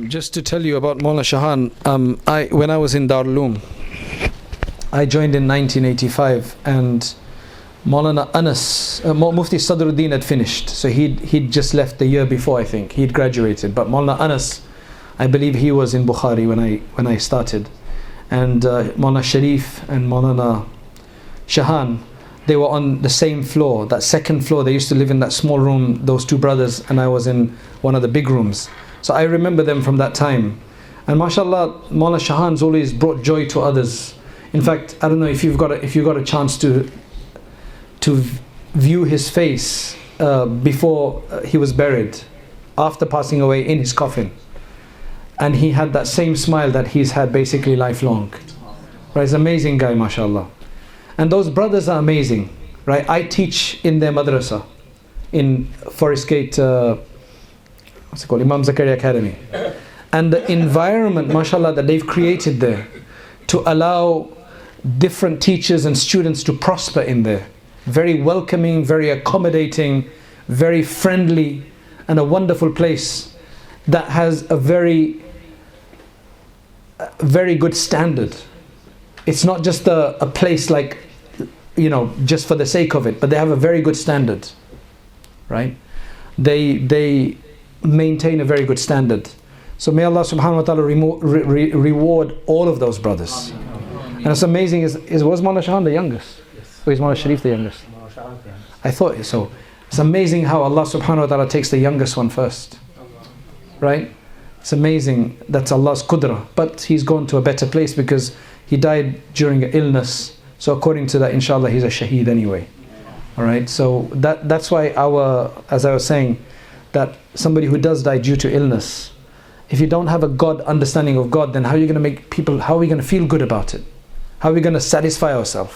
Just to tell you about Maulana Shahan, when I was in Darul Uloom, I joined in 1985, and Maulana Anas, Mufti Sadruddin had finished, so he'd just left the year before, I think. He'd graduated, but Maulana Anas, I believe he was in Bukhari when I started, and Maulana Sharif and Maulana Shahan, they were on the same floor, that second floor. They used to live in that small room, those two brothers, and I was in one of the big rooms. So I remember them from that time. And mashallah, Maulana Shahan's always brought joy to others. In fact, I don't know if you've got a chance to view his face before he was buried, after passing away, in his coffin. And he had that same smile that he's had basically lifelong. Right? He's an amazing guy, mashallah. And those brothers are amazing. Right? I teach in their madrasa in Forest Gate, what's it called? Imam Zakaria Academy. And the environment, mashallah, that they've created there to allow different teachers and students to prosper in there. Very welcoming, very accommodating, very friendly, and a wonderful place that has a very good standard. It's not just a place like, just for the sake of it, but they have a very good standard, right? They maintain a very good standard. So may Allah subhanahu wa ta'ala reward all of those brothers. And it's amazing, was Maulana Shahan the youngest? Yes. Or is Maulana Sharif the youngest? I thought so. It's amazing how Allah subhanahu wa ta'ala takes the youngest one first. Right? It's amazing. That's Allah's qudra. But he's gone to a better place because he died during an illness. So according to that, inshallah, he's a shaheed anyway. Alright? So that's why as I was saying, that somebody who does die due to illness, if you don't have a understanding of God, then how are you going to feel good about it? How are we going to satisfy ourselves?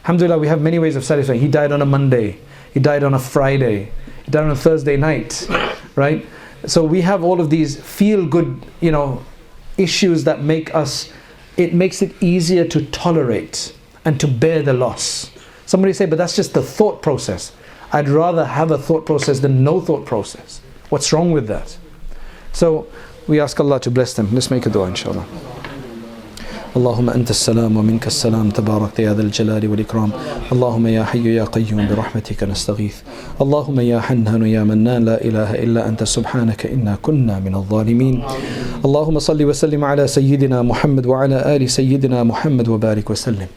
Alhamdulillah, we have many ways of satisfying. He died on a Monday. He died on a Friday. He died on a Thursday night. Right? So we have all of these feel-good, issues that it makes it easier to tolerate and to bear the loss. Somebody say, but that's just the thought process. I'd rather have a thought process than no thought process. What's wrong with that? So we ask Allah to bless them. Let's make a dua, inshallah. اللهم أنت السلام ومنك السلام تبارك يا ذا الجلال والإكرام اللهم يا حي يا قيوم برحمتك نستغيث اللهم يا حنان يا منان لا إله إلا أنت سبحانك إنا كنا من الظالمين اللهم صل وسلم على سيدنا محمد وعلى آل سيدنا محمد وبارك وسلم.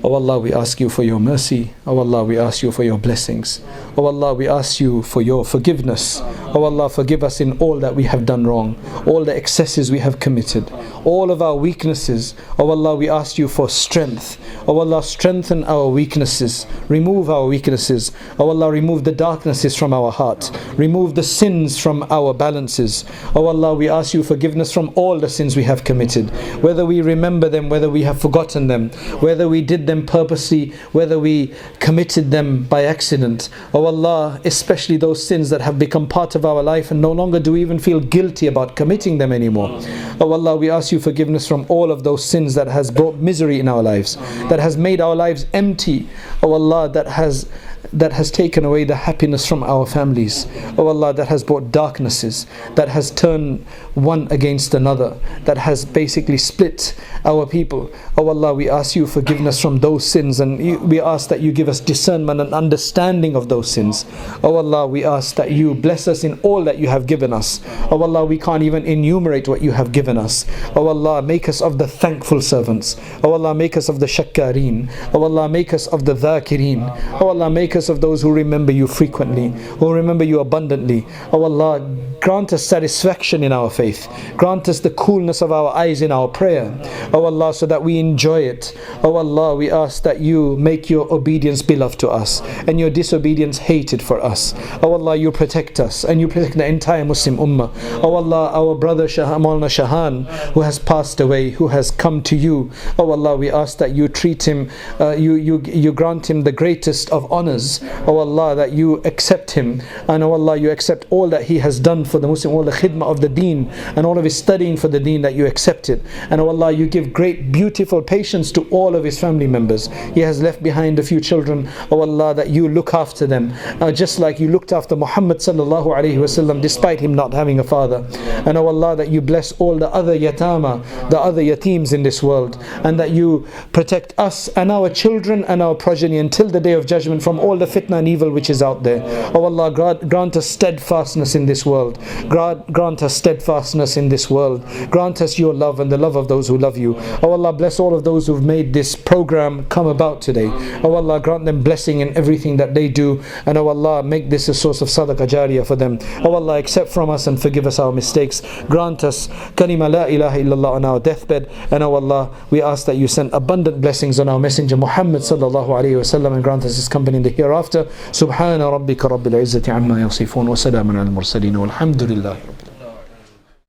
Oh Allah, we ask you for your mercy. Oh Allah, we ask you for your blessings. Oh Allah, we ask you for your forgiveness. Oh Allah, forgive us in all that we have done wrong, all the excesses we have committed, all of our weaknesses. Oh Allah, we ask you for strength. Oh Allah, strengthen our weaknesses, remove our weaknesses. Oh Allah, remove the darknesses from our heart, remove the sins from our balances. Oh Allah, we ask you forgiveness from all the sins we have committed, whether we remember them, whether we have forgotten them, whether we did them purposely, whether we committed them by accident. Oh Allah, especially those sins that have become part of our life and no longer do we even feel guilty about committing them anymore. Oh Allah, we ask you forgiveness from all of those sins that has brought misery in our lives, that has made our lives empty. Oh Allah, that has taken away the happiness from our families. Oh Allah, that has brought darknesses, that has turned one against another, that has basically split our people. Oh Allah, we ask you forgiveness from those sins, and we ask that you give us discernment and understanding of those sins. Oh Allah, we ask that you bless us in all that you have given us. Oh Allah, we can't even enumerate what you have given us. Oh Allah, make us of the thankful servants. Oh Allah, make us of the shakkareen. Oh Allah, make us of the dhakireen. Oh Allah, make us of those who remember you frequently, who remember you abundantly. Oh Allah, grant us satisfaction in our faith. Grant us the coolness of our eyes in our prayer. Oh Allah, so that we enjoy it. Oh Allah, we ask that you make your obedience beloved to us and your disobedience hated for us. Oh Allah, you protect us and you protect the entire Muslim Ummah. Oh Allah, our brother Maulana Shahan, who has passed away, who has come to you. Oh Allah, we ask that you treat him, you grant him the greatest of honors. honors. Oh Allah, that you accept him, and oh Allah, you accept all that he has done for the Muslim, all the khidmah of the deen, and all of his studying for the deen, that you accept it. And oh Allah, you give great beautiful patience to all of his family members. He has left behind a few children. Oh Allah, that you look after them, just like you looked after Muhammad sallallahu alaihi wasallam, despite him not having a father. And oh Allah, that you bless all the other yatama, the other yateems in this world, and that you protect us and our children and our progeny until the day of judgment from all the fitna and evil which is out there. Oh Allah, grant us steadfastness in this world. Grant us steadfastness in this world. Grant us your love and the love of those who love you. Oh Allah, bless all of those who've made this program come about today. Oh Allah, grant them blessing in everything that they do. And oh Allah, make this a source of sadaqah jariyah for them. Oh Allah, accept from us and forgive us our mistakes. Grant us kalima la ilaha illallah on our deathbed. And oh Allah, we ask that you send abundant blessings on our messenger Muhammad sallallahu alayhi wa sallam, and grant us his company in the hereafter. Subhana rabbika rabbil izzati amma yasifun wa salamun al mursaleen walhamdulillahi rabbil